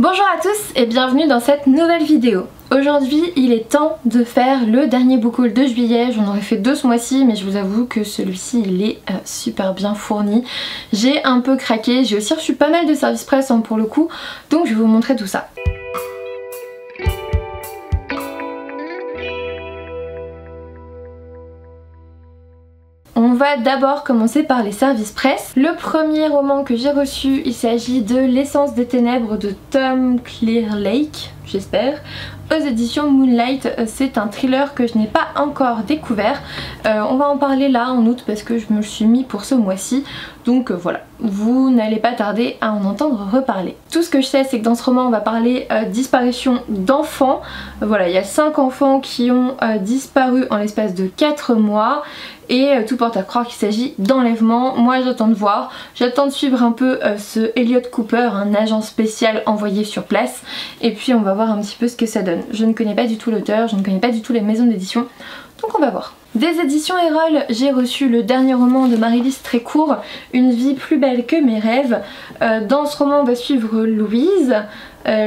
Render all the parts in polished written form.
Bonjour à tous et bienvenue dans cette nouvelle vidéo. Aujourd'hui il est temps de faire le dernier book haul de juillet. J'en aurais fait deux ce mois-ci mais je vous avoue que celui-ci il est super bien fourni. J'ai un peu craqué, j'ai aussi reçu pas mal de services presse pour le coup, donc je vais vous montrer tout ça. On va d'abord commencer par les services presse. Le premier roman que j'ai reçu, il s'agit de L'essence des ténèbres de Tom Clearlake, j'espère, aux éditions Moonlight. C'est un thriller que je n'ai pas encore découvert. On va en parler là en août parce que je me le suis mis pour ce mois-ci. Donc voilà, vous n'allez pas tarder à en entendre reparler. Tout ce que je sais, c'est que dans ce roman on va parler disparition d'enfants. Voilà, il y a 5 enfants qui ont disparu en l'espace de 4 mois. Et tout porte à croire qu'il s'agit d'enlèvement. Moi j'attends de voir, j'attends de suivre un peu ce Elliot Cooper, un agent spécial envoyé sur place. Et puis on va voir un petit peu ce que ça donne. Je ne connais pas du tout l'auteur, je ne connais pas du tout les maisons d'édition, donc on va voir. Des éditions Erol, j'ai reçu le dernier roman de Marie-Lise Trécourt, Une vie plus belle que mes rêves. Dans ce roman on va suivre Louise.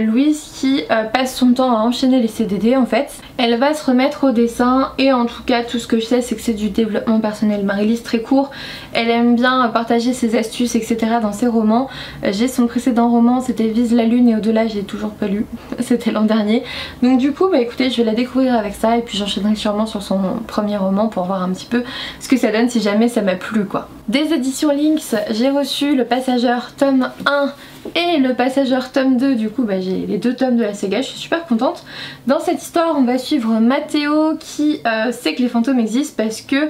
Louise qui passe son temps à enchaîner les CDD en fait. Elle va se remettre au dessin et en tout cas tout ce que je sais c'est que c'est du développement personnel. Marie-Lise Trécourt, elle aime bien partager ses astuces etc. dans ses romans. J'ai son précédent roman, c'était Vise la lune et au-delà, j'ai toujours pas lu, c'était l'an dernier. Donc du coup bah écoutez, je vais la découvrir avec ça et puis j'enchaînerai sûrement sur son premier roman pour voir un petit peu ce que ça donne si jamais ça m'a plu quoi. Des éditions Lynx, j'ai reçu Le Passageur tome 1 et Le Passageur tome 2, du coup bah, j'ai les deux tomes de la saga, je suis super contente. Dans cette histoire on va suivre Mathéo qui sait que les fantômes existent parce que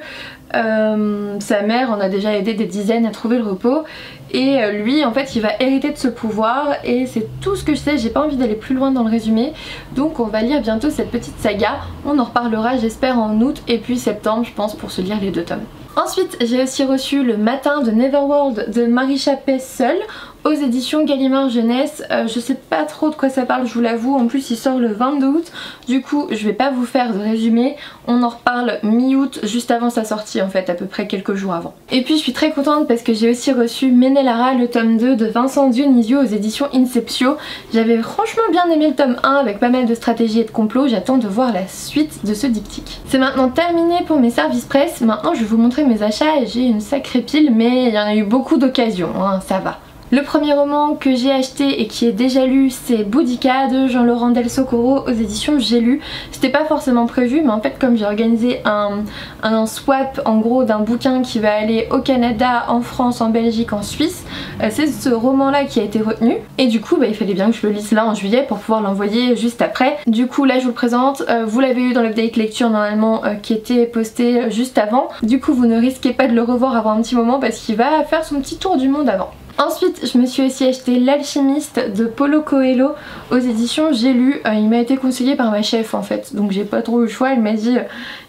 sa mère en a déjà aidé des dizaines à trouver le repos et lui en fait il va hériter de ce pouvoir et c'est tout ce que je sais, j'ai pas envie d'aller plus loin dans le résumé, donc on va lire bientôt cette petite saga, on en reparlera j'espère en août et puis septembre je pense pour se lire les deux tomes. Ensuite j'ai aussi reçu Le Matin de Neverworld de Marisha Pessl aux éditions Gallimard Jeunesse. Je sais pas trop de quoi ça parle, je vous l'avoue, en plus il sort le 22 août, du coup je vais pas vous faire de résumé, on en reparle mi-août, juste avant sa sortie en fait, à peu près quelques jours avant. Et puis je suis très contente parce que j'ai aussi reçu Ménélara, le tome 2 de Vincent Dionisio aux éditions Inceptio. J'avais franchement bien aimé le tome 1 avec pas mal de stratégies et de complots, j'attends de voir la suite de ce diptyque. C'est maintenant terminé pour mes services presse, maintenant je vais vous montrer mes achats et j'ai une sacrée pile mais il y en a eu beaucoup d'occasions, hein, ça va. Le premier roman que j'ai acheté et qui est déjà lu, c'est Boudica de Jean-Laurent Del Socorro aux éditions J'ai lu. C'était pas forcément prévu mais en fait comme j'ai organisé un swap en gros d'un bouquin qui va aller au Canada, en France, en Belgique, en Suisse, c'est ce roman là qui a été retenu et du coup bah, il fallait bien que je le lise là en juillet pour pouvoir l'envoyer juste après. Du coup là je vous le présente, vous l'avez eu dans l'update lecture normalement qui était posté juste avant. Du coup vous ne risquez pas de le revoir avant un petit moment parce qu'il va faire son petit tour du monde avant. Ensuite je me suis aussi acheté L'Alchimiste de Paulo Coelho aux éditions J'ai lu. Il m'a été conseillé par ma chef en fait, donc j'ai pas trop eu le choix, elle m'a dit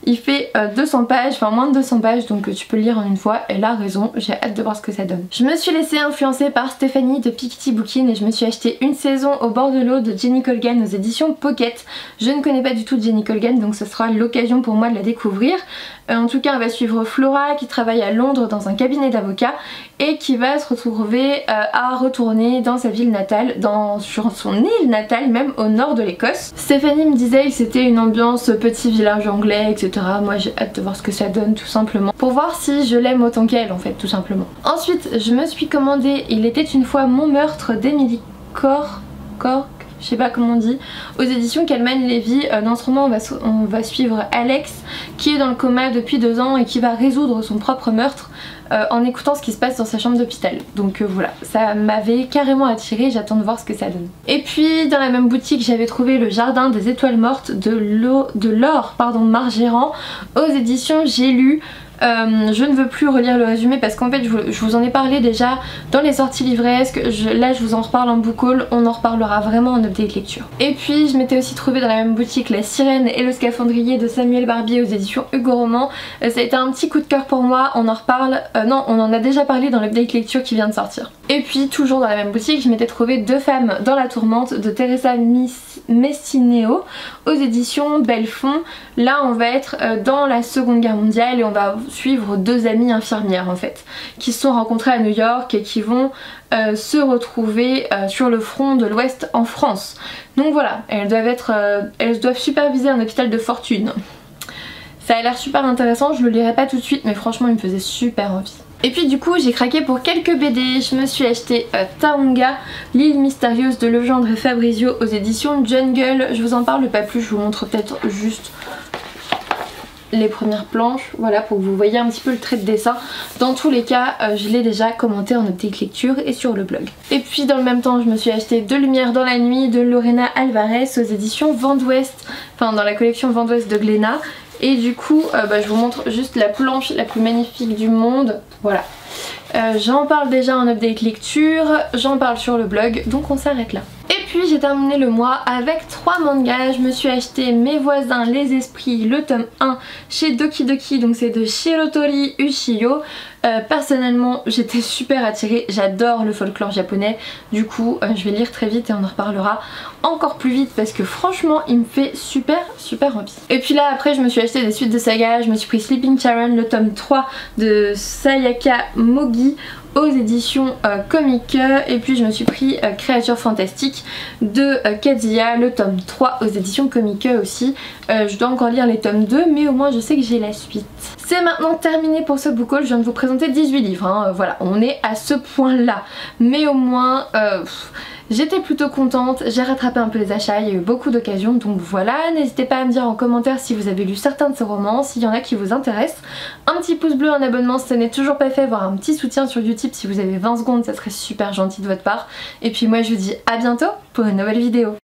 il fait 200 pages, enfin moins de 200 pages donc tu peux le lire en une fois, elle a raison, j'ai hâte de voir ce que ça donne. Je me suis laissée influencer par Stéphanie de Piketty Bookin et je me suis acheté Une saison au bord de l'eau de Jenny Colgan aux éditions Pocket. Je ne connais pas du tout Jenny Colgan donc ce sera l'occasion pour moi de la découvrir. En tout cas on va suivre Flora qui travaille à Londres dans un cabinet d'avocats et qui va se retrouver à retourner dans sa ville natale, sur son île natale même au nord de l'Écosse. Stéphanie me disait que c'était une ambiance petit village anglais etc. Moi j'ai hâte de voir ce que ça donne tout simplement, pour voir si je l'aime autant qu'elle en fait tout simplement. Ensuite je me suis commandé Il était une fois mon meurtre d'Emily Cork, je sais pas comment on dit, aux éditions Calman Levy. Dans ce roman on va suivre Alex qui est dans le coma depuis 2 ans et qui va résoudre son propre meurtre en écoutant ce qui se passe dans sa chambre d'hôpital. Donc voilà, ça m'avait carrément attirée, j'attends de voir ce que ça donne. Et puis dans la même boutique j'avais trouvé Le Jardin des étoiles mortes de Laure Margérand aux éditions J'ai lu. Je ne veux plus relire le résumé parce qu'en fait je vous en ai parlé déjà dans les sorties livresques, là je vous en reparle en book haul, on en reparlera vraiment en update lecture. Et puis je m'étais aussi trouvé dans la même boutique La Sirène et le Scaphandrier de Samuel Barbier aux éditions Hugo Roman. Ça a été un petit coup de cœur pour moi, on en reparle, non on en a déjà parlé dans l'update lecture qui vient de sortir. Et puis toujours dans la même boutique je m'étais trouvé Deux femmes dans la tourmente de Teresa Messineo aux éditions Belfond. Là on va être dans la Seconde Guerre mondiale et on va suivre deux amies infirmières en fait, qui se sont rencontrées à New York et qui vont se retrouver sur le front de l'Ouest en France. Donc voilà, elles doivent superviser un hôpital de fortune. Ça a l'air super intéressant, je le lirai pas tout de suite mais franchement il me faisait super envie. Et puis du coup j'ai craqué pour quelques BD, je me suis acheté Taonga, l'île mystérieuse de Legendre et Fabrizio aux éditions Jungle. Je vous en parle pas plus, je vous montre peut-être juste les premières planches, voilà, pour que vous voyez un petit peu le trait de dessin. Dans tous les cas je l'ai déjà commenté en update lecture et sur le blog. Et puis dans le même temps je me suis acheté De Lumière dans la nuit de Lorena Alvarez aux éditions Vent d'Ouest, enfin dans la collection Vent d'Ouest de Glénat. Et du coup je vous montre juste la planche la plus magnifique du monde, voilà. J'en parle déjà en update lecture, j'en parle sur le blog, donc on s'arrête là. Et puis j'ai terminé le mois avec 3 mangas. Je me suis acheté Mes voisins les esprits, le tome 1 chez Doki Doki, donc c'est de Shirotori Uchiyo. Personnellement j'étais super attirée, j'adore le folklore japonais, du coup je vais lire très vite et on en reparlera encore plus vite parce que franchement il me fait super envie. Et puis là après je me suis acheté des suites de sagas, je me suis pris Sleeping Charon, le tome 3 de Sayaka Mogi aux éditions Comic, et puis je me suis pris Créatures Fantastiques de Kazuya, le tome 3 aux éditions Comic aussi. Je dois encore lire les tomes 2 mais au moins je sais que j'ai la suite. C'est maintenant terminé pour ce book haul, je viens de vous présenter 18 livres, hein. Voilà, on est à ce point là, mais au moins j'étais plutôt contente, j'ai rattrapé un peu les achats, il y a eu beaucoup d'occasions, donc voilà. N'hésitez pas à me dire en commentaire si vous avez lu certains de ces romans, s'il y en a qui vous intéressent. Un petit pouce bleu, un abonnement si ce n'est toujours pas fait, voire un petit soutien sur YouTube si vous avez 20 secondes, ça serait super gentil de votre part. Et puis moi je vous dis à bientôt pour une nouvelle vidéo.